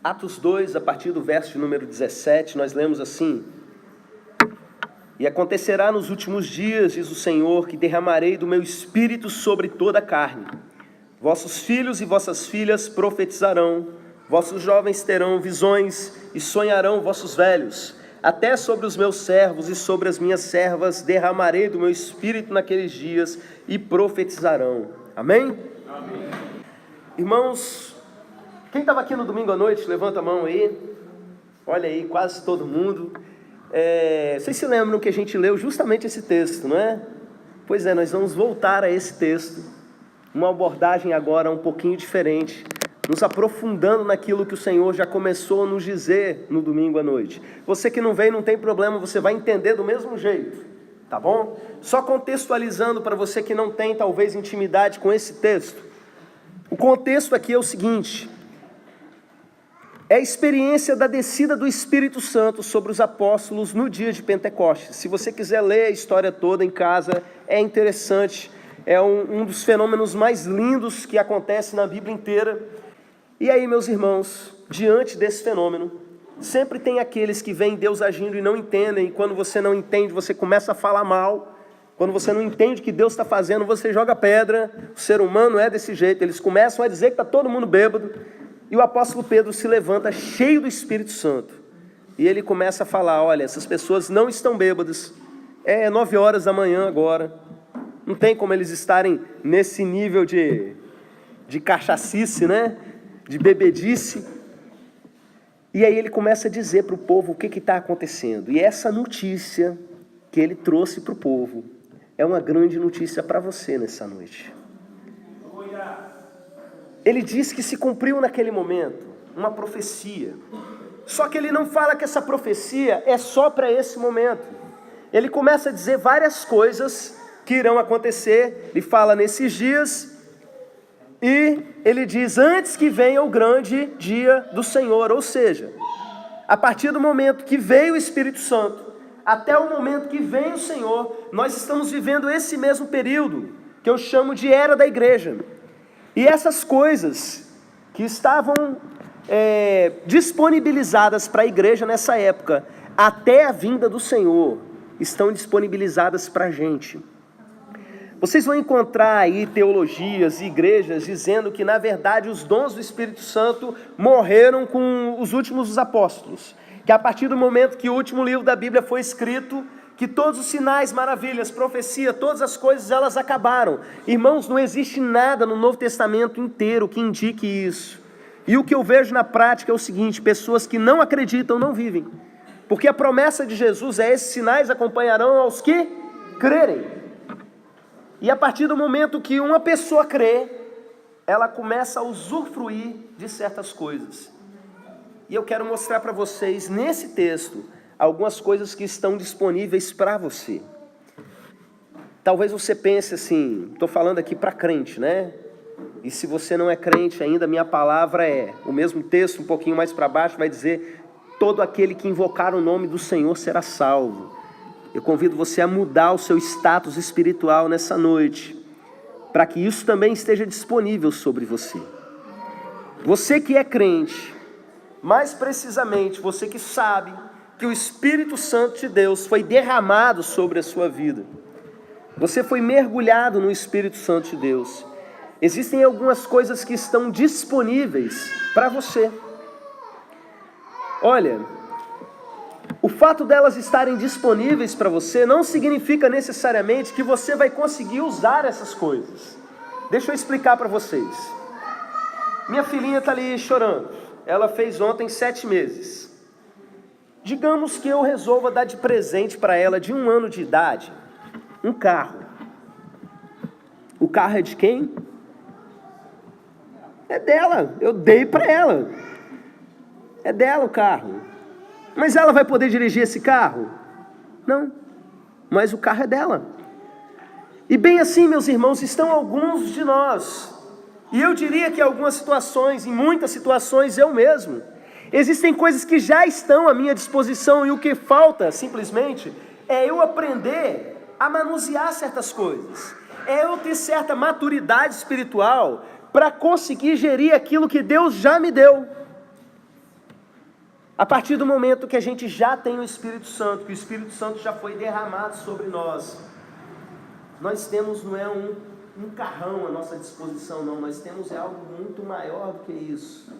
Atos 2, a partir do verso de número 17, nós lemos assim: E acontecerá nos últimos dias, diz o Senhor, que derramarei do meu espírito sobre toda a carne. Vossos filhos e vossas filhas profetizarão, vossos jovens terão visões e sonharão vossos velhos. Até sobre os meus servos e sobre as minhas servas derramarei do meu espírito naqueles dias e profetizarão. Amém? Amém. Irmãos, quem estava aqui no domingo à noite, levanta a mão aí. Olha aí, quase todo mundo. Vocês se lembram que a gente leu justamente esse texto, não é? Pois é, nós vamos voltar a esse texto, uma abordagem agora um pouquinho diferente, nos aprofundando naquilo que o Senhor já começou a nos dizer no domingo à noite. Você que não veio, não tem problema, você vai entender do mesmo jeito, tá bom? Só contextualizando para você que não tem talvez intimidade com esse texto. O contexto aqui é o seguinte: é a experiência da descida do Espírito Santo sobre os apóstolos no dia de Pentecostes. Se você quiser ler a história toda em casa, é interessante, é um dos fenômenos mais lindos que acontece na Bíblia inteira. E aí, meus irmãos, diante desse fenômeno, sempre tem aqueles que veem Deus agindo e não entendem, e quando você não entende, você começa a falar mal. Quando você não entende o que Deus está fazendo, você joga pedra. O ser humano é desse jeito, eles começam a dizer que está todo mundo bêbado. E o apóstolo Pedro se levanta cheio do Espírito Santo. E ele começa a falar: olha, essas pessoas não estão bêbadas. É 9 horas da manhã agora. Não tem como eles estarem nesse nível de cachacice, né? De bebedice. E aí ele começa a dizer para o povo o que está acontecendo. E essa notícia que ele trouxe para o povo é uma grande notícia para você nessa noite. Ele diz que se cumpriu naquele momento uma profecia. Só que ele não fala que essa profecia é só para esse momento. Ele começa a dizer várias coisas que irão acontecer. Ele fala nesses dias e ele diz antes que venha o grande dia do Senhor. Ou seja, a partir do momento que veio o Espírito Santo, até o momento que vem o Senhor, nós estamos vivendo esse mesmo período que eu chamo de era da igreja. E essas coisas que estavam disponibilizadas para a igreja nessa época, até a vinda do Senhor, estão disponibilizadas para a gente. Vocês vão encontrar aí teologias e igrejas dizendo que, na verdade, os dons do Espírito Santo morreram com os últimos dos apóstolos. Que a partir do momento que o último livro da Bíblia foi escrito, que todos os sinais, maravilhas, profecia, todas as coisas, elas acabaram. Irmãos, não existe nada no Novo Testamento inteiro que indique isso. E o que eu vejo na prática é o seguinte: pessoas que não acreditam não vivem. Porque a promessa de Jesus é: esses sinais acompanharão aos que crerem. E a partir do momento que uma pessoa crê, ela começa a usufruir de certas coisas. E eu quero mostrar para vocês, nesse texto, algumas coisas que estão disponíveis para você. Talvez você pense assim: estou falando aqui para crente, né? E se você não é crente ainda, minha palavra é, o mesmo texto, um pouquinho mais para baixo, vai dizer: todo aquele que invocar o nome do Senhor será salvo. Eu convido você a mudar o seu status espiritual nessa noite, para que isso também esteja disponível sobre você. Você que é crente, mais precisamente, você que sabe que o Espírito Santo de Deus foi derramado sobre a sua vida. Você foi mergulhado no Espírito Santo de Deus. Existem algumas coisas que estão disponíveis para você. Olha, o fato delas estarem disponíveis para você não significa necessariamente que você vai conseguir usar essas coisas. Deixa eu explicar para vocês. Minha filhinha está ali chorando. Ela fez ontem 7 meses. Digamos que eu resolva dar de presente para ela, de 1 ano de idade, um carro. O carro é de quem? É dela, eu dei para ela. É dela o carro. Mas ela vai poder dirigir esse carro? Não, mas o carro é dela. E bem assim, meus irmãos, estão alguns de nós. E eu diria que em algumas situações, em muitas situações, eu mesmo. Existem coisas que já estão à minha disposição e o que falta, simplesmente, é eu aprender a manusear certas coisas. É eu ter certa maturidade espiritual para conseguir gerir aquilo que Deus já me deu. A partir do momento que a gente já tem o Espírito Santo, que o Espírito Santo já foi derramado sobre nós temos, não é um carrão à nossa disposição, não, nós temos algo muito maior do que isso.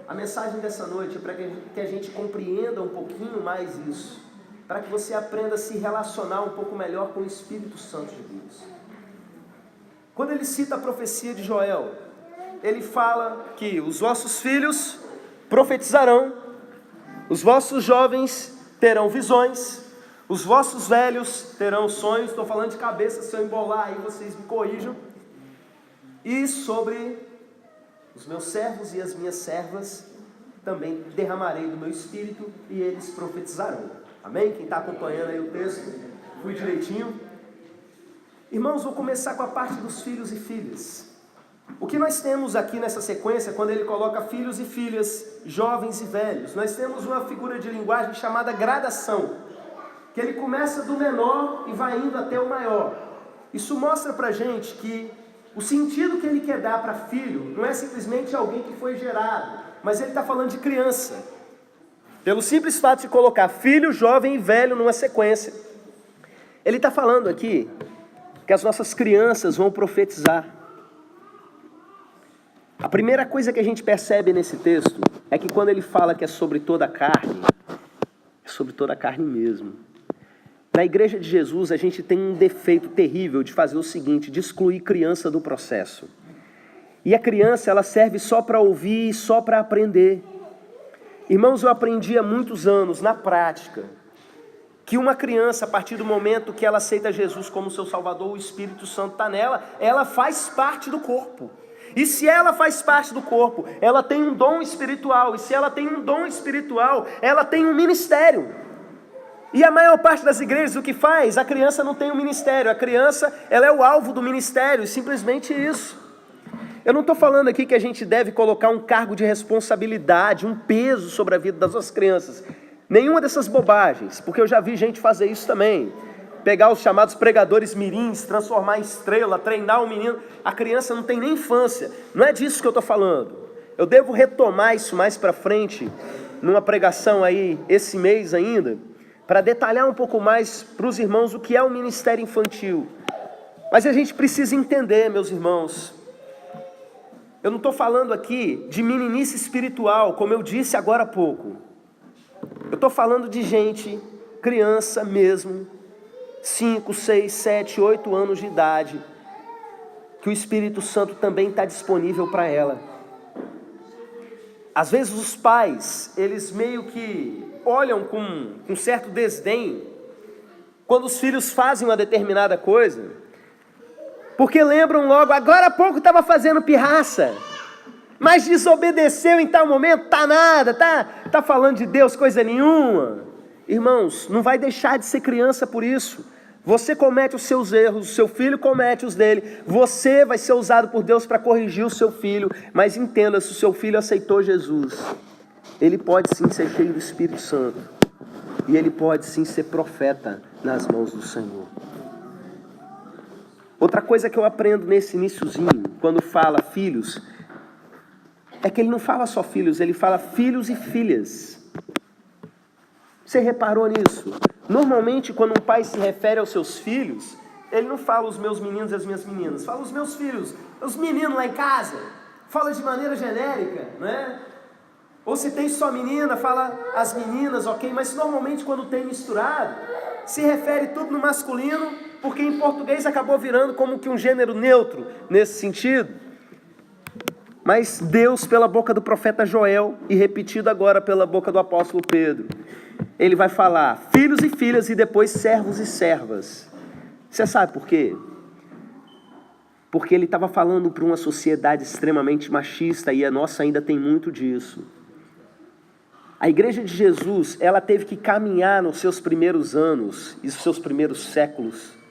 A mensagem dessa noite é para que a gente compreenda um pouquinho mais isso, para que você aprenda a se relacionar um pouco melhor com o Espírito Santo de Deus. Quando ele cita a profecia de Joel, ele fala que os vossos filhos profetizarão, os vossos jovens terão visões, os vossos velhos terão sonhos. Estou falando de cabeça, se eu embolar aí vocês me corrijam. E sobre os meus servos e as minhas servas também derramarei do meu espírito e eles profetizarão. Amém? Quem está acompanhando aí o texto, fui direitinho. Irmãos, vou começar com a parte dos filhos e filhas. O que nós temos aqui nessa sequência, quando ele coloca filhos e filhas, jovens e velhos, nós temos uma figura de linguagem chamada gradação, que ele começa do menor e vai indo até o maior. Isso mostra pra gente que o sentido que ele quer dar para filho não é simplesmente alguém que foi gerado, mas ele está falando de criança. Pelo simples fato de colocar filho, jovem e velho numa sequência, ele está falando aqui que as nossas crianças vão profetizar. A primeira coisa que a gente percebe nesse texto é que quando ele fala que é sobre toda a carne, é sobre toda a carne mesmo. Na igreja de Jesus a gente tem um defeito terrível de fazer o seguinte, de excluir criança do processo. E a criança, ela serve só para ouvir e só para aprender. Irmãos, eu aprendi há muitos anos, na prática, que uma criança, a partir do momento que ela aceita Jesus como seu Salvador, o Espírito Santo está nela, ela faz parte do corpo. E se ela faz parte do corpo, ela tem um dom espiritual. E se ela tem um dom espiritual, ela tem um ministério. E a maior parte das igrejas o que faz? A criança não tem um ministério. A criança, ela é o alvo do ministério, simplesmente isso. Eu não estou falando aqui que a gente deve colocar um cargo de responsabilidade, um peso sobre a vida das nossas crianças. Nenhuma dessas bobagens, porque eu já vi gente fazer isso também. Pegar os chamados pregadores mirins, transformar em estrela, treinar o menino. A criança não tem nem infância. Não é disso que eu estou falando. Eu devo retomar isso mais para frente, numa pregação aí, esse mês ainda, para detalhar um pouco mais para os irmãos o que é o ministério infantil. Mas a gente precisa entender, meus irmãos, eu não estou falando aqui de meninice espiritual, como eu disse agora há pouco. Eu estou falando de gente, criança mesmo, 5, 6, 7, 8 anos de idade, que o Espírito Santo também está disponível para ela. Às vezes os pais, eles meio que olham com certo desdém quando os filhos fazem uma determinada coisa, porque lembram logo, agora há pouco estava fazendo pirraça, mas desobedeceu em tal momento, tá nada, tá falando de Deus coisa nenhuma. Irmãos, não vai deixar de ser criança por isso. Você comete os seus erros, o seu filho comete os dele. Você vai ser usado por Deus para corrigir o seu filho. Mas entenda, se o seu filho aceitou Jesus, ele pode sim ser cheio do Espírito Santo. E ele pode sim ser profeta nas mãos do Senhor. Outra coisa que eu aprendo nesse iniciozinho, quando fala filhos, é que ele não fala só filhos, ele fala filhos e filhas. Você reparou nisso? Normalmente, quando um pai se refere aos seus filhos, ele não fala os meus meninos e as minhas meninas, fala os meus filhos, os meninos lá em casa, fala de maneira genérica, né? Ou se tem só menina, fala as meninas, ok? Mas normalmente quando tem misturado, se refere tudo no masculino, porque em português acabou virando como que um gênero neutro nesse sentido. Mas Deus, pela boca do profeta Joel, e repetido agora pela boca do apóstolo Pedro, ele vai falar filhos e filhas e depois servos e servas. Você sabe por quê? Porque ele estava falando para uma sociedade extremamente machista, e a nossa ainda tem muito disso. A igreja de Jesus, ela teve que caminhar nos seus primeiros anos e nos seus primeiros séculos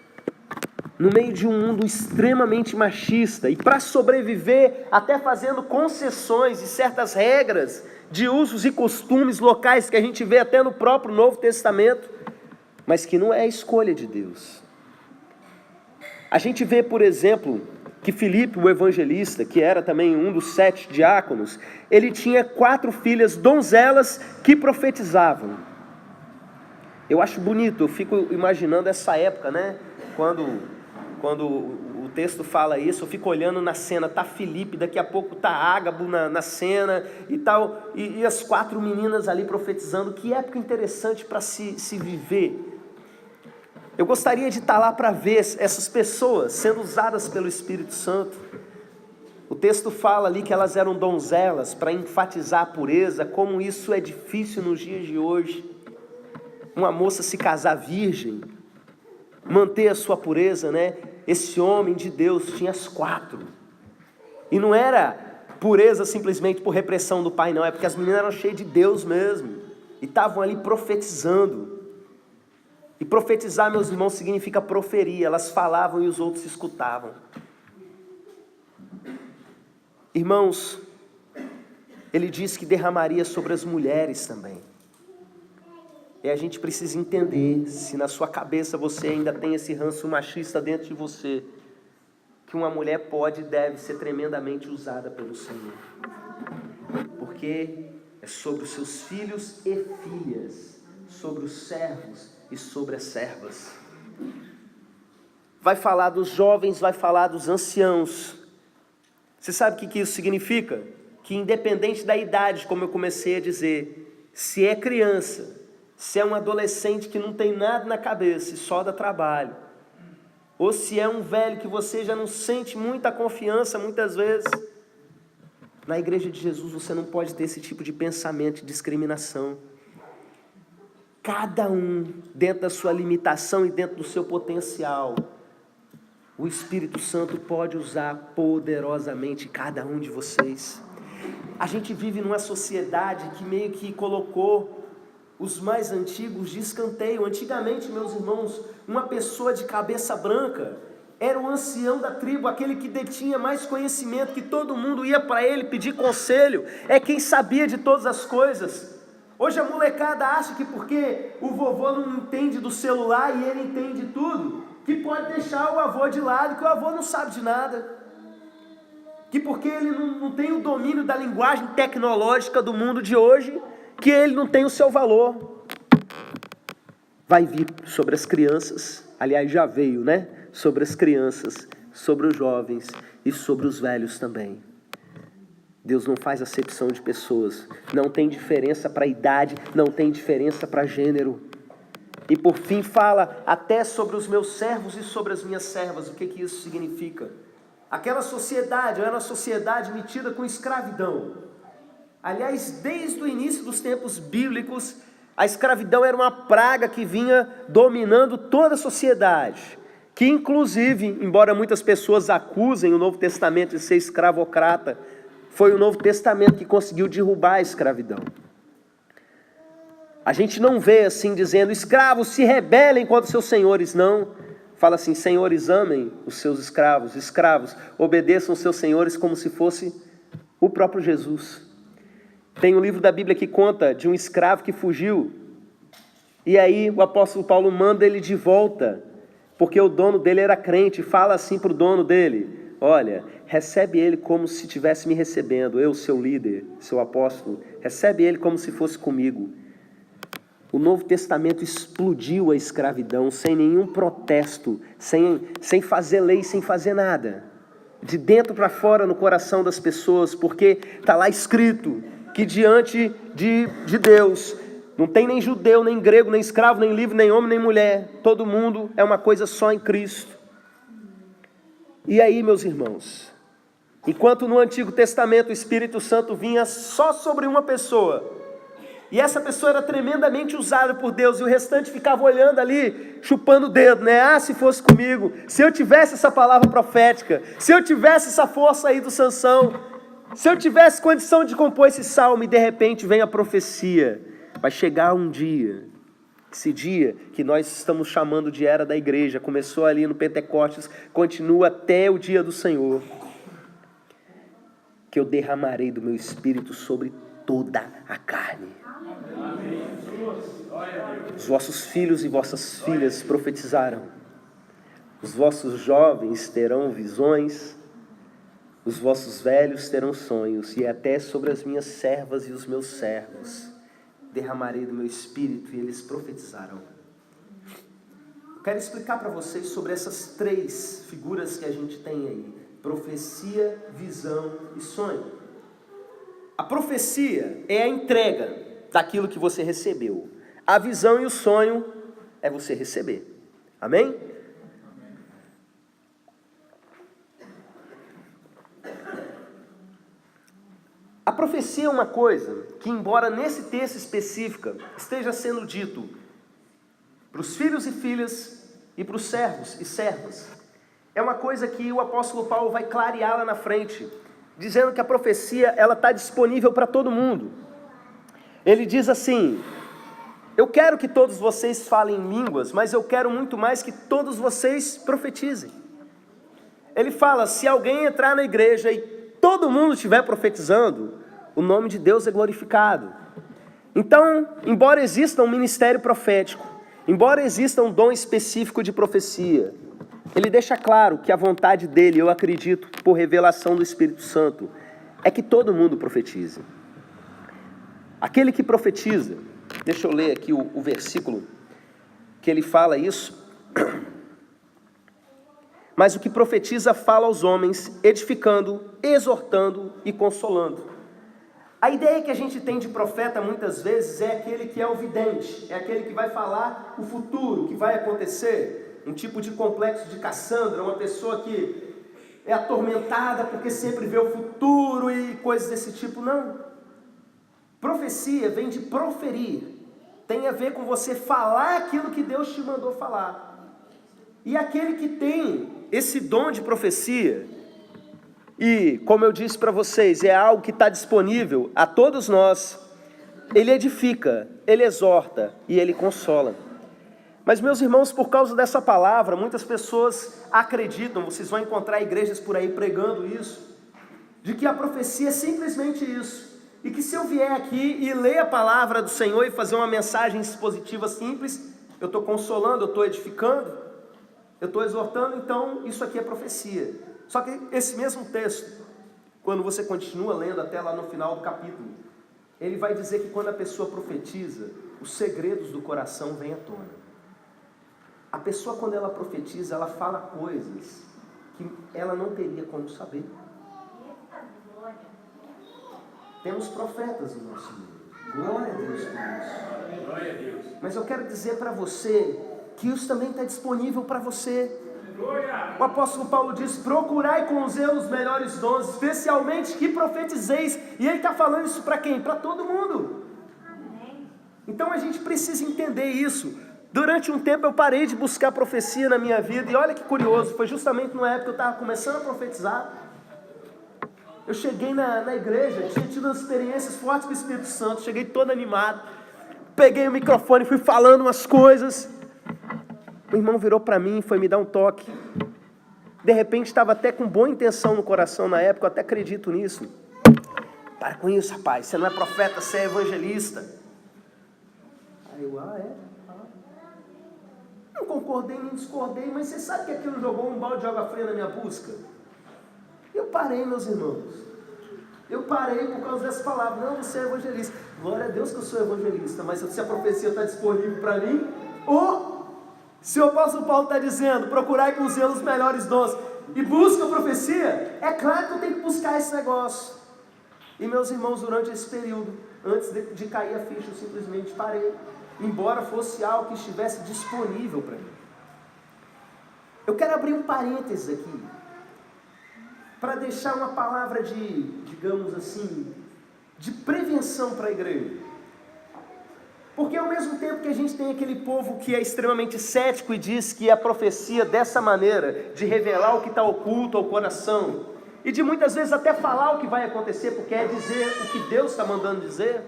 no meio de um mundo extremamente machista, e para sobreviver, até fazendo concessões e certas regras de usos e costumes locais que a gente vê até no próprio Novo Testamento, mas que não é a escolha de Deus. A gente vê, por exemplo, que Filipe, o evangelista, que era também um dos 7 diáconos, ele tinha 4 filhas donzelas que profetizavam. Eu acho bonito, eu fico imaginando essa época, né? Quando o texto fala isso, eu fico olhando na cena, tá Filipe, daqui a pouco tá Ágabo na cena e tal, e as 4 meninas ali profetizando. Que época interessante para se viver. Eu gostaria de estar lá para ver essas pessoas sendo usadas pelo Espírito Santo. O texto fala ali que elas eram donzelas para enfatizar a pureza, como isso é difícil nos dias de hoje. Uma moça se casar virgem, manter a sua pureza, né? Esse homem de Deus tinha as 4. E não era pureza simplesmente por repressão do pai, não. É porque as meninas eram cheias de Deus mesmo. E estavam ali profetizando. E profetizar, meus irmãos, significa proferir. Elas falavam e os outros escutavam. Irmãos, ele disse que derramaria sobre as mulheres também. E a gente precisa entender, se na sua cabeça você ainda tem esse ranço machista dentro de você, que uma mulher pode e deve ser tremendamente usada pelo Senhor. Porque é sobre os seus filhos e filhas, sobre os servos e sobre as servas. Vai falar dos jovens, vai falar dos anciãos. Você sabe o que isso significa? Que independente da idade, como eu comecei a dizer, se é criança, se é um adolescente que não tem nada na cabeça e só dá trabalho, ou se é um velho que você já não sente muita confiança muitas vezes, na igreja de Jesus você não pode ter esse tipo de pensamento de discriminação. Cada um, dentro da sua limitação e dentro do seu potencial, o Espírito Santo pode usar poderosamente cada um de vocês. A gente vive numa sociedade que meio que colocou os mais antigos de escanteio. Antigamente, meus irmãos, uma pessoa de cabeça branca era o ancião da tribo, aquele que detinha mais conhecimento, que todo mundo ia para ele pedir conselho, é quem sabia de todas as coisas. Hoje a molecada acha que porque o vovô não entende do celular e ele entende tudo, que pode deixar o avô de lado, que o avô não sabe de nada. Que porque ele não tem o domínio da linguagem tecnológica do mundo de hoje, que ele não tem o seu valor. Vai vir sobre as crianças, aliás já veio, né? Sobre as crianças, sobre os jovens e sobre os velhos também. Deus não faz acepção de pessoas, não tem diferença para idade, não tem diferença para gênero. E por fim fala até sobre os meus servos e sobre as minhas servas. O que isso significa? Aquela sociedade era uma sociedade metida com escravidão. Aliás, desde o início dos tempos bíblicos, a escravidão era uma praga que vinha dominando toda a sociedade. Que inclusive, embora muitas pessoas acusem o Novo Testamento de ser escravocrata, foi o Novo Testamento que conseguiu derrubar a escravidão. A gente não vê assim dizendo, escravos se rebelem contra seus senhores, não. Fala assim, senhores amem os seus escravos, escravos obedeçam os seus senhores como se fosse o próprio Jesus. Tem um livro da Bíblia que conta de um escravo que fugiu, e aí o apóstolo Paulo manda ele de volta, porque o dono dele era crente, fala assim para o dono dele, olha, recebe ele como se estivesse me recebendo, eu, seu líder, seu apóstolo, recebe ele como se fosse comigo. O Novo Testamento explodiu a escravidão sem nenhum protesto, sem fazer lei, sem fazer nada. De dentro para fora no coração das pessoas, porque está lá escrito que diante de Deus não tem nem judeu, nem grego, nem escravo, nem livre, nem homem, nem mulher. Todo mundo é uma coisa só em Cristo. E aí, meus irmãos, enquanto no Antigo Testamento o Espírito Santo vinha só sobre uma pessoa, e essa pessoa era tremendamente usada por Deus, e o restante ficava olhando ali, chupando o dedo, né? Ah, se fosse comigo, se eu tivesse essa palavra profética, se eu tivesse essa força aí do Sansão, se eu tivesse condição de compor esse salmo, e de repente vem a profecia. Vai chegar um dia, esse dia que nós estamos chamando de era da igreja, começou ali no Pentecostes, continua até o dia do Senhor, que eu derramarei do meu espírito sobre toda a carne. Os vossos filhos e vossas filhas profetizarão, os vossos jovens terão visões, Os vossos velhos terão sonhos, e até sobre as minhas servas e os meus servos derramarei do meu espírito, e eles profetizarão. Quero explicar para vocês sobre essas 3 figuras que a gente tem aí: profecia, visão e sonho. A profecia é a entrega daquilo que você recebeu. A visão e o sonho é você receber. Amém? A profecia é uma coisa que, embora nesse texto específico esteja sendo dito para os filhos e filhas e para os servos e servas, é uma coisa que o apóstolo Paulo vai clarear lá na frente, dizendo que a profecia ela está disponível para todo mundo. Ele diz assim: eu quero que todos vocês falem línguas, mas eu quero muito mais que todos vocês profetizem. Ele fala: se alguém entrar na igreja e todo mundo estiver profetizando, o nome de Deus é glorificado. Então, embora exista um ministério profético, embora exista um dom específico de profecia, ele deixa claro que a vontade dele, eu acredito, por revelação do Espírito Santo, é que todo mundo profetize. Aquele que profetiza, deixa eu ler aqui o versículo que ele fala isso. Mas o que profetiza fala aos homens, edificando, exortando e consolando. A ideia que a gente tem de profeta muitas vezes é aquele que é o vidente, é aquele que vai falar o futuro, o que vai acontecer. Um tipo de complexo de Cassandra, uma pessoa que é atormentada porque sempre vê o futuro e coisas desse tipo. Não. Profecia vem de proferir, tem a ver com você falar aquilo que Deus te mandou falar. E aquele que tem esse dom de profecia, e como eu disse para vocês, é algo que está disponível a todos nós, ele edifica, ele exorta e ele consola. Mas meus irmãos, por causa dessa palavra, muitas pessoas acreditam, vocês vão encontrar igrejas por aí pregando isso, de que a profecia é simplesmente isso. E que se eu vier aqui e ler a palavra do Senhor e fazer uma mensagem expositiva simples, eu estou consolando, eu estou edificando, eu estou exortando, então isso aqui é profecia. Só que esse mesmo texto, quando você continua lendo até lá no final do capítulo, ele vai dizer que quando a pessoa profetiza, os segredos do coração vêm à tona. A pessoa, quando ela profetiza, ela fala coisas que ela não teria como saber. Temos profetas no nosso meio. Glória a Deus por isso. Glória a Deus. Mas eu quero dizer para você que isso também está disponível para você. O apóstolo Paulo diz: procurai com zelo os melhores dons, especialmente que profetizeis. E ele está falando isso para quem? Para todo mundo. Então a gente precisa entender isso. Durante um tempo eu parei de buscar profecia na minha vida. E olha que curioso, foi justamente na época que eu estava começando a profetizar. Eu cheguei na igreja, tinha tido umas experiências fortes com o Espírito Santo, cheguei todo animado, peguei o microfone, fui falando umas coisas. O irmão virou para mim e foi me dar um toque. De repente estava até com boa intenção no coração na época, eu até acredito nisso. Para com isso, rapaz, você não é profeta, você é evangelista. Aí eu, Não concordei nem discordei, mas você sabe que aquilo jogou um balde de água fria na minha busca? Eu parei, meus irmãos. Eu parei por causa dessa palavra. Não, você é evangelista. Glória a Deus que eu sou evangelista, mas se a profecia está disponível para mim, ou se o apóstolo Paulo está dizendo, procurai com zelo os melhores dons, e busca a profecia, é claro que eu tenho que buscar esse negócio. E meus irmãos, durante esse período, antes de cair a ficha, eu simplesmente parei, embora fosse algo que estivesse disponível para mim. Eu quero abrir um parênteses aqui, para deixar uma palavra de, digamos assim, de prevenção para a igreja. Porque ao mesmo tempo que a gente tem aquele povo que é extremamente cético e diz que a profecia dessa maneira, de revelar o que está oculto ao coração, e de muitas vezes até falar o que vai acontecer, porque é dizer o que Deus está mandando dizer.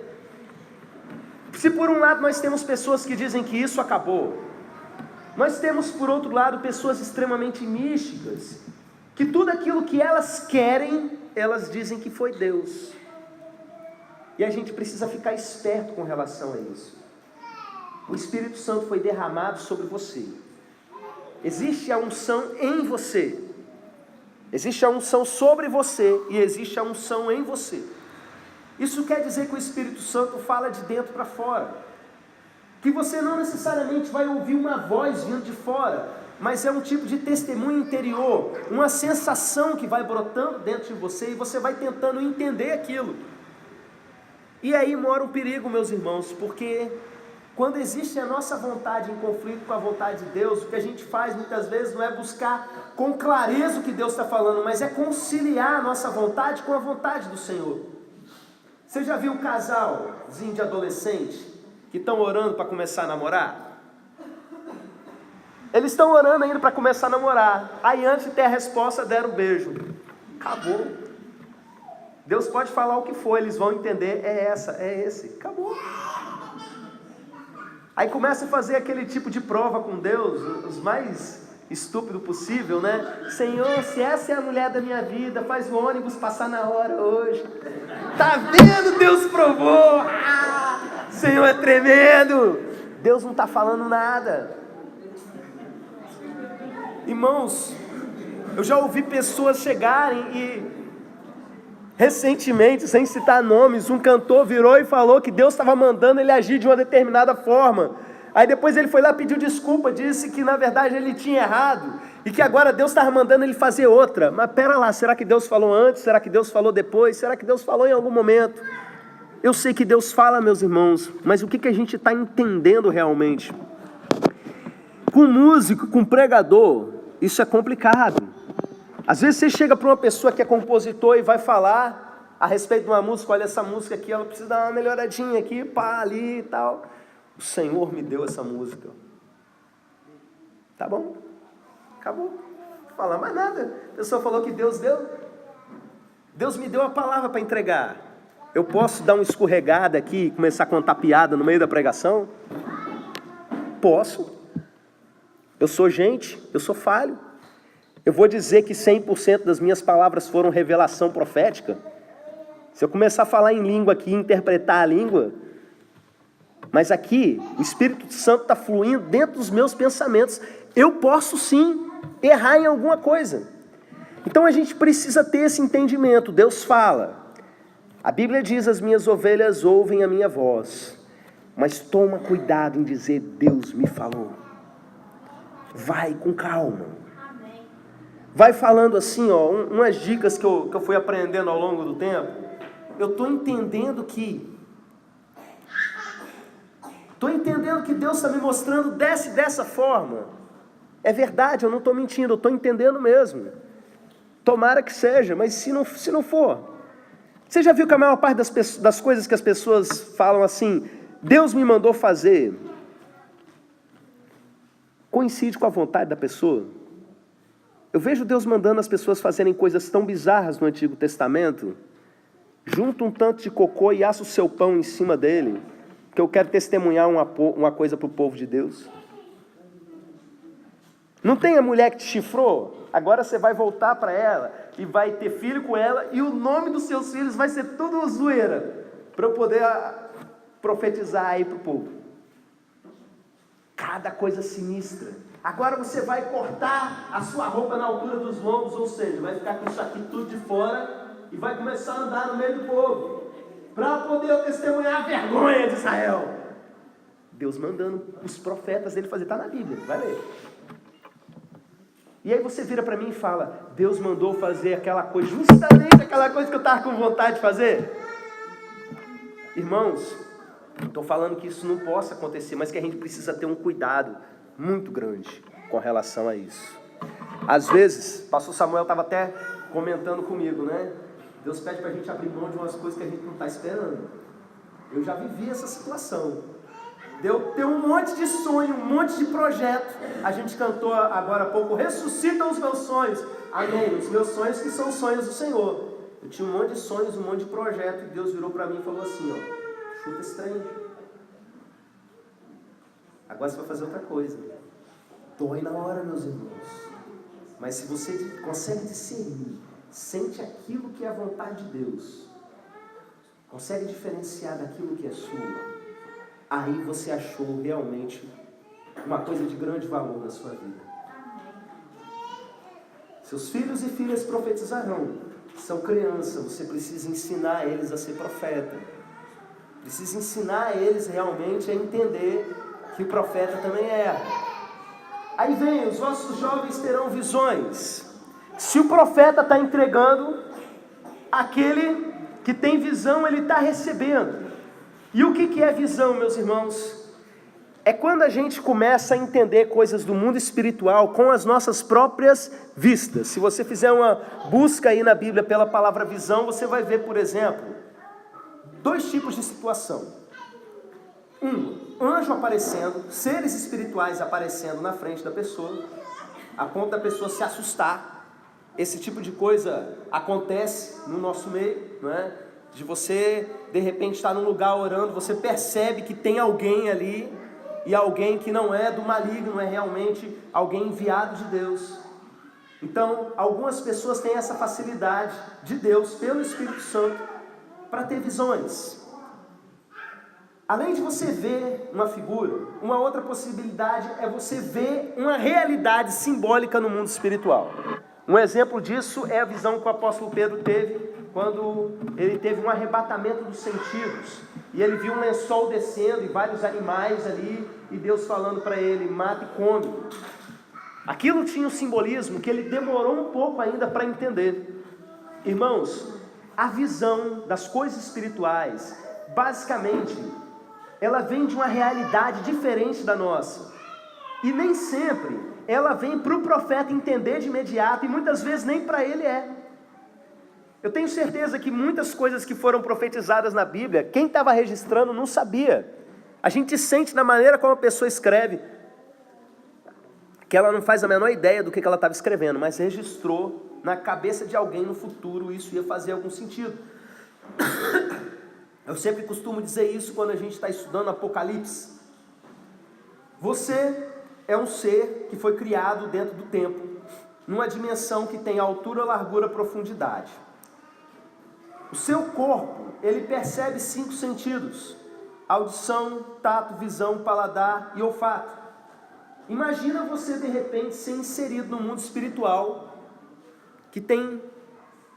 Se por um lado nós temos pessoas que dizem que isso acabou, nós temos por outro lado pessoas extremamente místicas, que tudo aquilo que elas querem, elas dizem que foi Deus. E a gente precisa ficar esperto com relação a isso. O Espírito Santo foi derramado sobre você. Existe a unção em você. Existe a unção sobre você e existe a unção em você. Isso quer dizer que o Espírito Santo fala de dentro para fora. Que você não necessariamente vai ouvir uma voz vindo de fora, mas é um tipo de testemunho interior, uma sensação que vai brotando dentro de você e você vai tentando entender aquilo. E aí mora um perigo, meus irmãos, porque quando existe a nossa vontade em conflito com a vontade de Deus, o que a gente faz muitas vezes não é buscar com clareza o que Deus está falando, mas é conciliar a nossa vontade com a vontade do Senhor. Você já viu um casalzinho de adolescente que estão orando para começar a namorar? Eles estão orando ainda para começar a namorar. Aí antes de ter a resposta, deram um beijo. Acabou. Deus pode falar o que for, eles vão entender, é esse. Acabou. Aí começa a fazer aquele tipo de prova com Deus, os mais estúpido possível, né? Senhor, se essa é a mulher da minha vida, faz o ônibus passar na hora hoje. Tá vendo? Deus provou. Senhor é tremendo. Deus não está falando nada. Irmãos, eu já ouvi pessoas chegarem e recentemente, sem citar nomes, um cantor virou e falou que Deus estava mandando ele agir de uma determinada forma. Aí depois ele foi lá, pediu desculpa, disse que na verdade ele tinha errado e que agora Deus estava mandando ele fazer outra. Mas pera lá, será que Deus falou antes? Será que Deus falou depois? Será que Deus falou em algum momento? Eu sei que Deus fala, meus irmãos, mas o que a gente está entendendo realmente? Com músico, com pregador, isso é complicado. Às vezes você chega para uma pessoa que é compositor e vai falar a respeito de uma música, olha, essa música aqui, ela precisa dar uma melhoradinha aqui, pá, ali e tal. O Senhor me deu essa música. Tá bom, acabou. Não fala mais nada. A pessoa falou que Deus deu. Deus me deu a palavra para entregar. Eu posso dar uma escorregada aqui e começar a contar piada no meio da pregação? Posso. Eu sou gente, eu sou falho. Eu vou dizer que 100% das minhas palavras foram revelação profética? Se eu começar a falar em língua aqui, interpretar a língua, mas aqui o Espírito Santo está fluindo dentro dos meus pensamentos, eu posso sim errar em alguma coisa. Então a gente precisa ter esse entendimento. Deus fala. A Bíblia diz, as minhas ovelhas ouvem a minha voz, mas toma cuidado em dizer, Deus me falou. Vai com calma. Vai falando assim, ó, umas dicas que eu fui aprendendo ao longo do tempo. Eu estou entendendo que Deus está me mostrando dessa forma. É verdade, eu não estou mentindo, eu estou entendendo mesmo. Tomara que seja, mas se não for. Você já viu que a maior parte das coisas que as pessoas falam assim, Deus me mandou fazer, coincide com a vontade da pessoa? Eu vejo Deus mandando as pessoas fazerem coisas tão bizarras no Antigo Testamento, junta um tanto de cocô e assa o seu pão em cima dele, que eu quero testemunhar uma coisa para o povo de Deus. Não tem a mulher que te chifrou? Agora você vai voltar para ela e vai ter filho com ela e o nome dos seus filhos vai ser tudo zoeira, para eu poder profetizar aí para o povo. Cada coisa sinistra. Agora você vai cortar a sua roupa na altura dos lombos, ou seja, vai ficar com isso aqui tudo de fora e vai começar a andar no meio do povo, para poder testemunhar a vergonha de Israel. Deus mandando os profetas dele fazer, está na Bíblia, vai ler. E aí você vira para mim e fala, Deus mandou fazer aquela coisa, justamente aquela coisa que eu estava com vontade de fazer. Irmãos, estou falando que isso não possa acontecer, mas que a gente precisa ter um cuidado muito grande com relação a isso. Às vezes, o pastor Samuel estava até comentando comigo, né? Deus pede para a gente abrir mão de umas coisas que a gente não está esperando. Eu já vivi essa situação. Deu ter um monte de sonho, um monte de projeto. A gente cantou agora há pouco, ressuscita os meus sonhos. Amém, os meus sonhos que são sonhos do Senhor. Eu tinha um monte de sonhos, um monte de projeto, e Deus virou para mim e falou assim, ó, chuta esse trem. Agora você vai fazer outra coisa. Dói na hora, meus irmãos. Mas se você consegue discernir, sente aquilo que é a vontade de Deus, consegue diferenciar daquilo que é sua, aí você achou realmente uma coisa de grande valor na sua vida. Seus filhos e filhas profetizarão. São crianças, você precisa ensinar eles a ser profeta. Precisa ensinar eles realmente a entender que o profeta também é. Aí vem, os vossos jovens terão visões. Se o profeta está entregando, aquele que tem visão, ele está recebendo. E o que é visão, meus irmãos? É quando a gente começa a entender coisas do mundo espiritual com as nossas próprias vistas. Se você fizer uma busca aí na Bíblia pela palavra visão, você vai ver, por exemplo, 2 tipos de situação. Anjo aparecendo, seres espirituais aparecendo na frente da pessoa, a ponto da pessoa se assustar. Esse tipo de coisa acontece no nosso meio, não é? De você, de repente, estar num lugar orando, você percebe que tem alguém ali, e alguém que não é do maligno, é realmente alguém enviado de Deus. Então, algumas pessoas têm essa facilidade de Deus, pelo Espírito Santo, para ter visões. Além de você ver uma figura, uma outra possibilidade é você ver uma realidade simbólica no mundo espiritual. Um exemplo disso é a visão que o apóstolo Pedro teve quando ele teve um arrebatamento dos sentidos. E ele viu um lençol descendo e vários animais ali, e Deus falando para ele, mata e come. Aquilo tinha um simbolismo que ele demorou um pouco ainda para entender. Irmãos, a visão das coisas espirituais, basicamente, ela vem de uma realidade diferente da nossa. E nem sempre ela vem para o profeta entender de imediato, e muitas vezes nem para ele é. Eu tenho certeza que muitas coisas que foram profetizadas na Bíblia, quem estava registrando não sabia. A gente sente na maneira como a pessoa escreve, que ela não faz a menor ideia do que ela estava escrevendo, mas registrou na cabeça de alguém no futuro, isso ia fazer algum sentido. Eu sempre costumo dizer isso quando a gente está estudando Apocalipse. Você é um ser que foi criado dentro do tempo, numa dimensão que tem altura, largura, profundidade. O seu corpo, ele percebe 5 sentidos: audição, tato, visão, paladar e olfato. Imagina você de repente ser inserido no mundo espiritual, que tem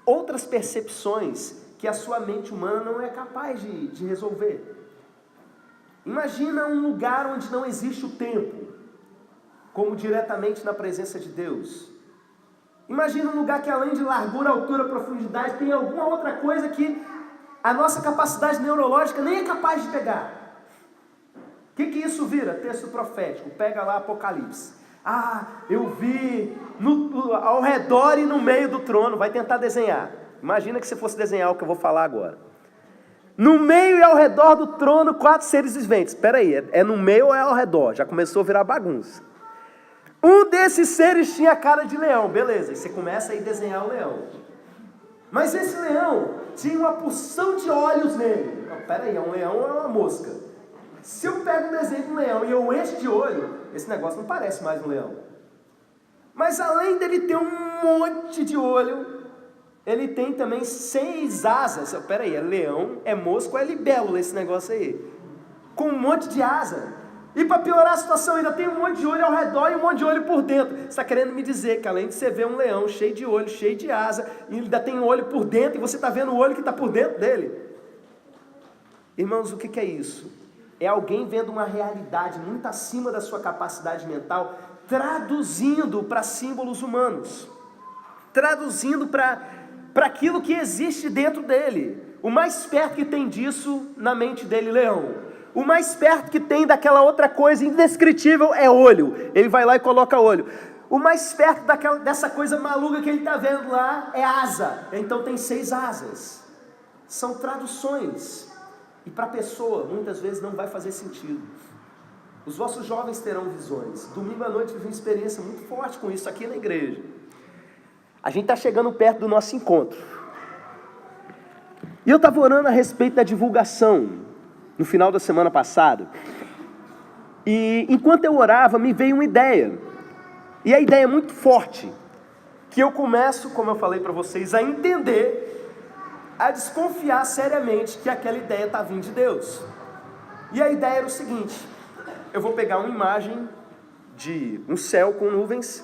outras percepções que a sua mente humana não é capaz de resolver. Imagina um lugar onde não existe o tempo, como diretamente na presença de Deus. Imagina um lugar que além de largura, altura, profundidade, tem alguma outra coisa que a nossa capacidade neurológica nem é capaz de pegar. O que isso vira? Texto profético. Pega lá Apocalipse. Eu vi ao redor e no meio do trono. Vai tentar desenhar. Imagina que você fosse desenhar o que eu vou falar agora. No meio e ao redor do trono, 4 seres viventes. Espera aí, é no meio ou é ao redor? Já começou a virar bagunça. Um desses seres tinha a cara de leão, beleza, e você começa a desenhar o leão. Mas esse leão tinha uma porção de olhos nele. Peraí, um leão é uma mosca. Se eu pego um desenho de um leão e eu encho de olho, esse negócio não parece mais um leão. Mas além dele ter um monte de olho, ele tem também 6 asas. Peraí, é leão, é mosca ou é libélula esse negócio aí? Com um monte de asa. E para piorar a situação, ainda tem um monte de olho ao redor e um monte de olho por dentro. Você está querendo me dizer que além de você ver um leão cheio de olho, cheio de asa, e ainda tem um olho por dentro, e você está vendo o olho que está por dentro dele? Irmãos, o que é isso? É alguém vendo uma realidade muito acima da sua capacidade mental, traduzindo para símbolos humanos, traduzindo para aquilo que existe dentro dele. O mais perto que tem disso na mente dele, leão. O mais perto que tem daquela outra coisa indescritível é olho. Ele vai lá e coloca olho. O mais perto dessa coisa maluca que ele está vendo lá é asa. Então tem 6 asas. São traduções. E para a pessoa, muitas vezes não vai fazer sentido. Os vossos jovens terão visões. Domingo à noite eu tive uma experiência muito forte com isso aqui na igreja. A gente está chegando perto do nosso encontro. E eu estava orando a respeito da divulgação no final da semana passada, e enquanto eu orava, me veio uma ideia, e a ideia é muito forte, que eu começo, como eu falei para vocês, a entender, a desconfiar seriamente que aquela ideia está vindo de Deus. E a ideia era o seguinte: eu vou pegar uma imagem de um céu com nuvens,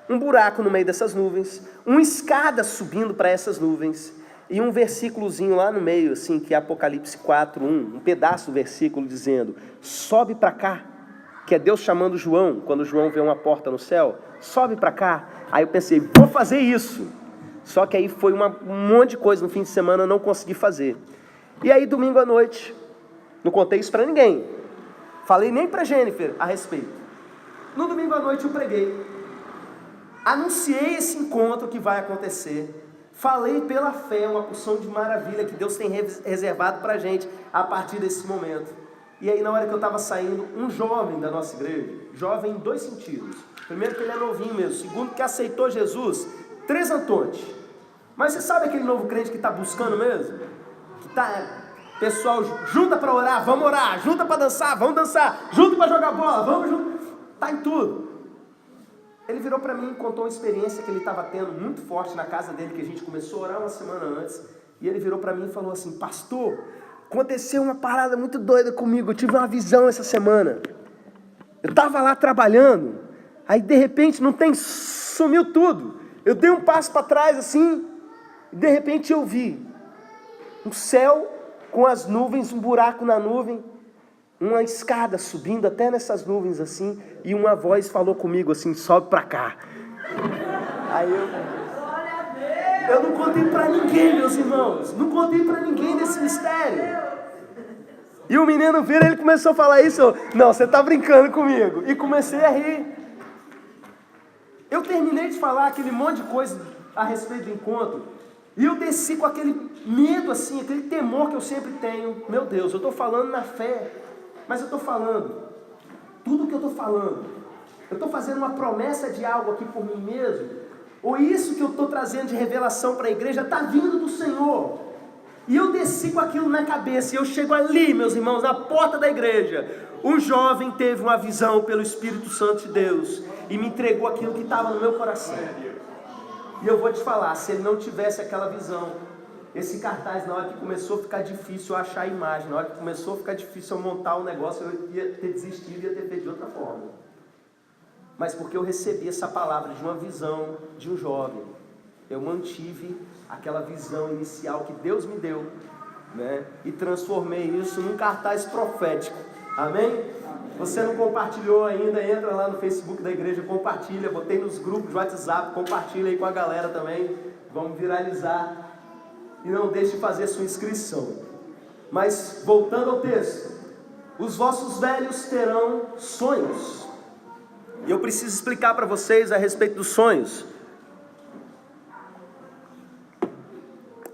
um buraco no meio dessas nuvens, uma escada subindo para essas nuvens, e um versículozinho lá no meio, assim, que é Apocalipse 4:1, um pedaço do versículo dizendo, sobe para cá, que é Deus chamando João, quando João vê uma porta no céu, sobe para cá. Aí eu pensei, vou fazer isso. Só que aí foi um monte de coisa no fim de semana, eu não consegui fazer. E aí domingo à noite, não contei isso para ninguém, falei nem para Jennifer a respeito. No domingo à noite eu preguei, anunciei esse encontro que vai acontecer, falei pela fé uma porção de maravilha que Deus tem reservado para a gente a partir desse momento. E aí na hora que eu estava saindo, um jovem da nossa igreja, jovem em 2 sentidos. Primeiro que ele é novinho mesmo, segundo que aceitou Jesus, 3 Antontes. Mas você sabe aquele novo crente que está buscando mesmo? Que tá, pessoal, junta para orar, junta para dançar, vamos dançar, junta para jogar bola, vamos junto, tá em tudo. Ele virou para mim e contou uma experiência que ele estava tendo muito forte na casa dele, que a gente começou a orar uma semana antes, e ele virou para mim e falou assim, pastor, aconteceu uma parada muito doida comigo, eu tive uma visão essa semana, eu estava lá trabalhando, aí de repente sumiu tudo, eu dei um passo para trás assim, e de repente eu vi um céu com as nuvens, um buraco na nuvem, uma escada subindo até nessas nuvens assim, e uma voz falou comigo assim, sobe pra cá. Aí eu não contei pra ninguém, meus irmãos, não contei pra ninguém desse mistério. E o menino vira, ele começou a falar isso, não, você tá brincando comigo, e comecei a rir. Eu terminei de falar aquele monte de coisa a respeito do encontro, e eu desci com aquele medo assim, aquele temor que eu sempre tenho. Meu Deus, eu estou falando na fé, mas eu estou falando, tudo que eu estou falando, eu estou fazendo uma promessa de algo aqui por mim mesmo, ou isso que eu estou trazendo de revelação para a igreja está vindo do Senhor. E eu desci com aquilo na cabeça, e eu chego ali, meus irmãos, na porta da igreja. Um jovem teve uma visão pelo Espírito Santo de Deus, e me entregou aquilo que estava no meu coração. E eu vou te falar, se ele não tivesse aquela visão, esse cartaz, na hora que começou a ficar difícil eu achar a imagem, na hora que começou a ficar difícil eu montar o negócio, eu ia ter desistido, ia ter feito de outra forma. Mas porque eu recebi essa palavra de uma visão de um jovem, eu mantive aquela visão inicial que Deus me deu, né? E transformei isso num cartaz profético. Amém? Você não compartilhou ainda, entra lá no Facebook da igreja, compartilha, botei nos grupos de WhatsApp, compartilha aí com a galera também, vamos viralizar. E não deixe de fazer sua inscrição. Mas, voltando ao texto, os vossos velhos terão sonhos. E eu preciso explicar para vocês a respeito dos sonhos.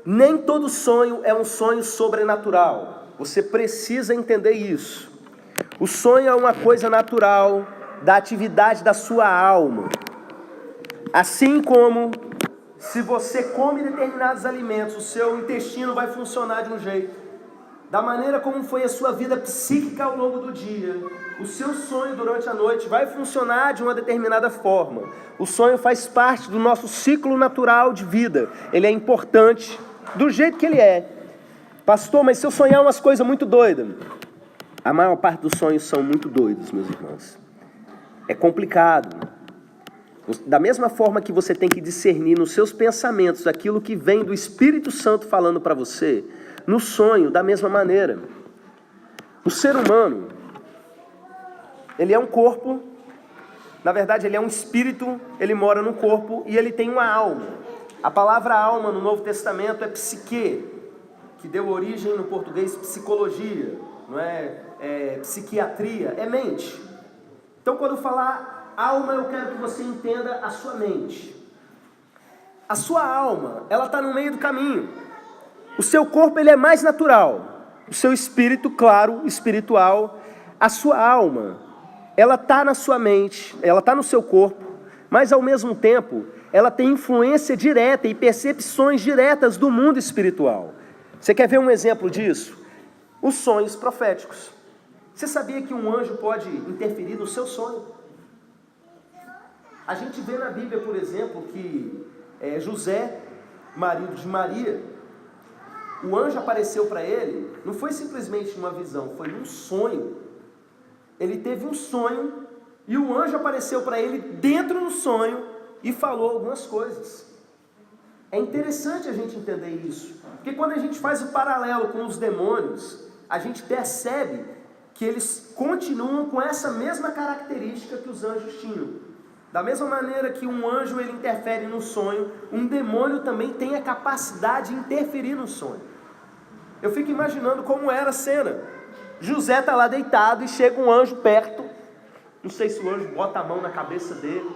Nem todo sonho é um sonho sobrenatural. Você precisa entender isso. O sonho é uma coisa natural da atividade da sua alma. Assim como se você come determinados alimentos, o seu intestino vai funcionar de um jeito. Da maneira como foi a sua vida psíquica ao longo do dia, o seu sonho durante a noite vai funcionar de uma determinada forma. O sonho faz parte do nosso ciclo natural de vida. Ele é importante do jeito que ele é. Pastor, mas se eu sonhar umas coisas muito doidas? A maior parte dos sonhos são muito doidos, meus irmãos. É complicado. Da mesma forma que você tem que discernir nos seus pensamentos aquilo que vem do Espírito Santo falando para você, no sonho, da mesma maneira. O ser humano, ele é um corpo, na verdade ele é um espírito, ele mora no corpo e ele tem uma alma. A palavra alma no Novo Testamento é psique, que deu origem no português psicologia, não é psiquiatria, é mente. Então quando eu falar alma, eu quero que você entenda a sua mente. A sua alma, ela está no meio do caminho. O seu corpo, ele é mais natural. O seu espírito, claro, espiritual. A sua alma, ela está na sua mente, ela está no seu corpo, mas ao mesmo tempo, ela tem influência direta e percepções diretas do mundo espiritual. Você quer ver um exemplo disso? Os sonhos proféticos. Você sabia que um anjo pode interferir no seu sonho? A gente vê na Bíblia, por exemplo, que José, marido de Maria, o anjo apareceu para ele, não foi simplesmente uma visão, foi um sonho. Ele teve um sonho e o anjo apareceu para ele dentro do sonho e falou algumas coisas. É interessante a gente entender isso, porque quando a gente faz o paralelo com os demônios, a gente percebe que eles continuam com essa mesma característica que os anjos tinham. Da mesma maneira que um anjo ele interfere no sonho, um demônio também tem a capacidade de interferir no sonho. Eu fico imaginando como era a cena. José está lá deitado e chega um anjo perto. Não sei se o anjo bota a mão na cabeça dele,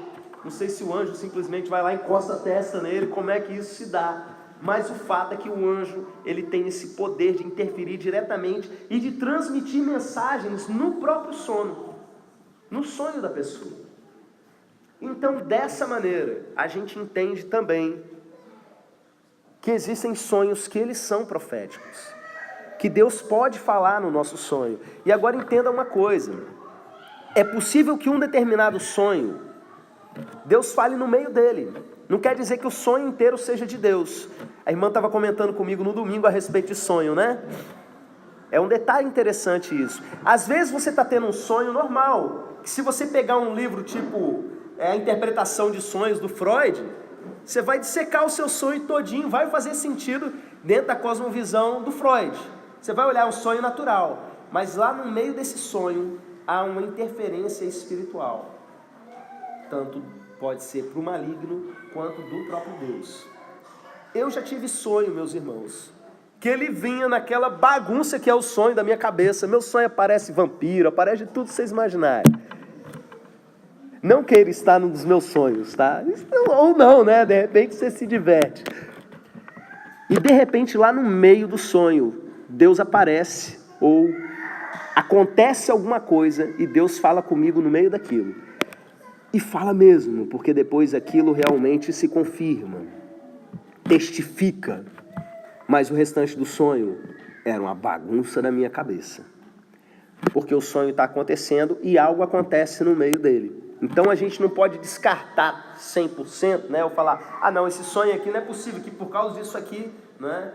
não sei se o anjo simplesmente vai lá e encosta a testa nele, como é que isso se dá. Mas o fato é que o anjo ele tem esse poder de interferir diretamente e de transmitir mensagens no próprio sono, no sonho da pessoa. Então, dessa maneira, a gente entende também que existem sonhos que eles são proféticos, que Deus pode falar no nosso sonho. E agora entenda uma coisa, é possível que um determinado sonho, Deus fale no meio dele. Não quer dizer que o sonho inteiro seja de Deus. A irmã estava comentando comigo no domingo a respeito de sonho, né? É um detalhe interessante isso. Às vezes você está tendo um sonho normal, que se você pegar um livro tipo a interpretação de sonhos do Freud, você vai dissecar o seu sonho todinho, vai fazer sentido dentro da cosmovisão do Freud. Você vai olhar um sonho natural, mas lá no meio desse sonho há uma interferência espiritual. Tanto pode ser para o maligno quanto do próprio Deus. Eu já tive sonho, meus irmãos, que ele vinha naquela bagunça que é o sonho da minha cabeça. Meu sonho aparece vampiro, aparece de tudo que vocês imaginarem. Não queira estar num dos meus sonhos, tá? Ou não, né? De repente você se diverte. E de repente lá no meio do sonho, Deus aparece ou acontece alguma coisa e Deus fala comigo no meio daquilo. E fala mesmo, porque depois aquilo realmente se confirma, testifica. Mas o restante do sonho era uma bagunça na minha cabeça. Porque o sonho está acontecendo e algo acontece no meio dele. Então a gente não pode descartar 100%, né? Ou falar, não, esse sonho aqui não é possível, que por causa disso aqui, né?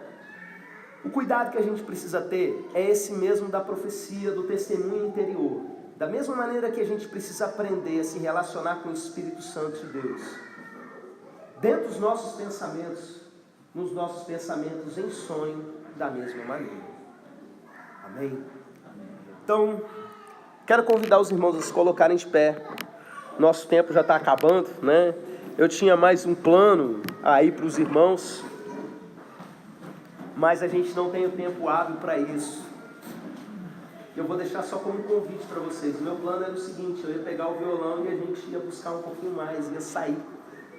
O cuidado que a gente precisa ter é esse mesmo da profecia, do testemunho interior. Da mesma maneira que a gente precisa aprender a se relacionar com o Espírito Santo de Deus. Dentro dos nossos pensamentos, nos nossos pensamentos em sonho, da mesma maneira. Amém? Então, quero convidar os irmãos a se colocarem de pé. Nosso tempo já está acabando, né? Eu tinha mais um plano aí para os irmãos, mas a gente não tem o tempo hábil para isso. Eu vou deixar só como um convite para vocês. O meu plano era o seguinte, eu ia pegar o violão e a gente ia buscar um pouquinho mais, ia sair.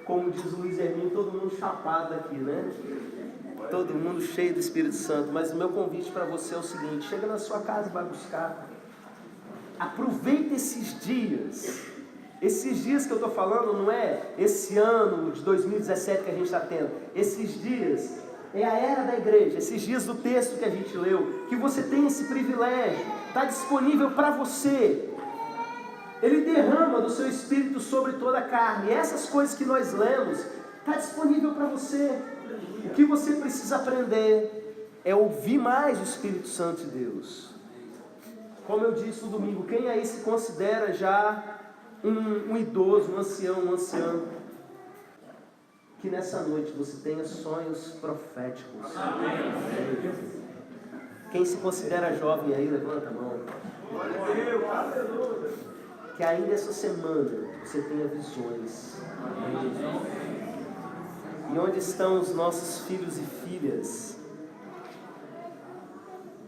Como diz o Luiz Hermínio, todo mundo chapado aqui, né? Todo mundo cheio do Espírito Santo. Mas o meu convite para você é o seguinte, chega na sua casa e vai buscar. Aproveita esses dias. Esses dias que eu estou falando não é esse ano de 2017 que a gente está tendo. Esses dias é a era da igreja, esses dias do texto que a gente leu, que você tem esse privilégio, está disponível para você. Ele derrama do seu Espírito sobre toda a carne. E essas coisas que nós lemos, está disponível para você. O que você precisa aprender é ouvir mais o Espírito Santo de Deus. Como eu disse no domingo, quem aí se considera já um idoso, um ancião, um ancião, que nessa noite você tenha sonhos proféticos. Amém. Quem se considera jovem aí, levanta a mão. Que ainda essa semana você tenha visões. Amém. E onde estão os nossos filhos e filhas?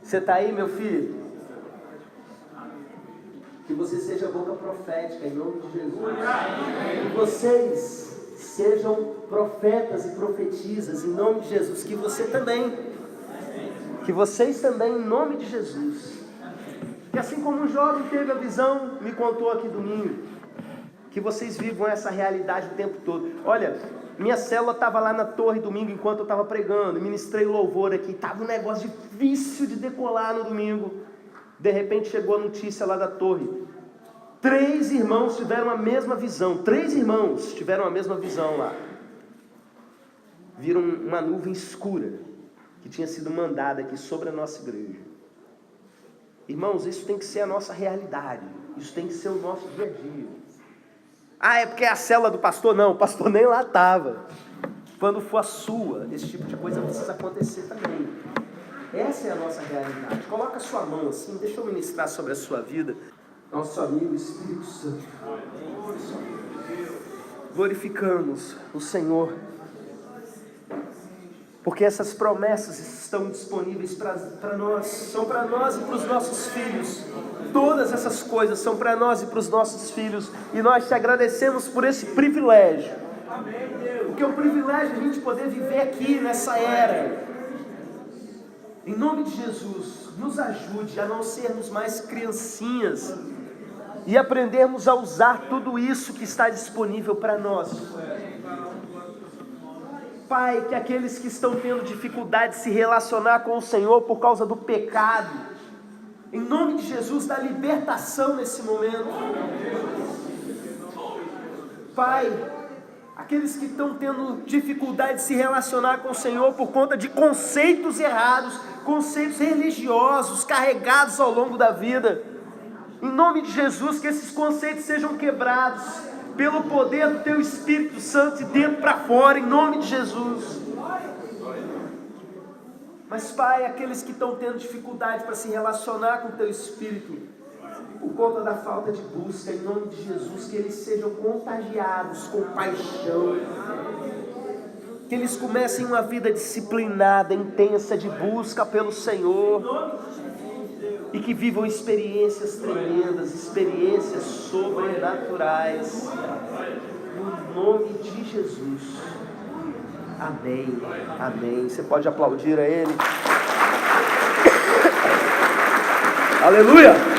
Você está aí, meu filho? Que você seja boca profética, em nome de Jesus. Que vocês sejam profetas e profetizas, em nome de Jesus. Que você também. Que vocês também, em nome de Jesus. Que assim como um jovem teve a visão, me contou aqui domingo, que vocês vivam essa realidade o tempo todo. Olha, minha célula estava lá na torre domingo, enquanto eu estava pregando, ministrei louvor aqui, estava um negócio difícil de decolar no domingo. De repente chegou a notícia lá da torre. 3 irmãos tiveram a mesma visão. 3 irmãos tiveram a mesma visão lá. Viram uma nuvem escura que tinha sido mandada aqui sobre a nossa igreja. Irmãos, isso tem que ser a nossa realidade. Isso tem que ser o nosso dia a dia. Ah, é porque é a célula do pastor? Não, o pastor nem lá estava. Quando for a sua, esse tipo de coisa precisa acontecer também. Essa é a nossa realidade. Coloca a sua mão assim, deixa eu ministrar sobre a sua vida. Nosso amigo Espírito Santo. Glorificamos o Senhor, porque essas promessas estão disponíveis para nós, são para nós e para os nossos filhos. Todas essas coisas são para nós e para os nossos filhos, e nós te agradecemos por esse privilégio, porque é um privilégio a gente poder viver aqui nessa era. Em nome de Jesus, nos ajude a não sermos mais criancinhas e aprendermos a usar tudo isso que está disponível para nós. Pai, que aqueles que estão tendo dificuldade de se relacionar com o Senhor por causa do pecado, em nome de Jesus, dá libertação nesse momento. Pai, aqueles que estão tendo dificuldade de se relacionar com o Senhor por conta de conceitos errados, conceitos religiosos carregados ao longo da vida, em nome de Jesus, que esses conceitos sejam quebrados pelo poder do Teu Espírito Santo de dentro para fora, em nome de Jesus. Mas Pai, aqueles que estão tendo dificuldade para se relacionar com o Teu Espírito, por conta da falta de busca, em nome de Jesus, que eles sejam contagiados com paixão, que eles comecem uma vida disciplinada, intensa de busca pelo Senhor, e que vivam experiências tremendas, experiências sobrenaturais, no nome de Jesus. Amém, amém. Você pode aplaudir a Ele. Aleluia!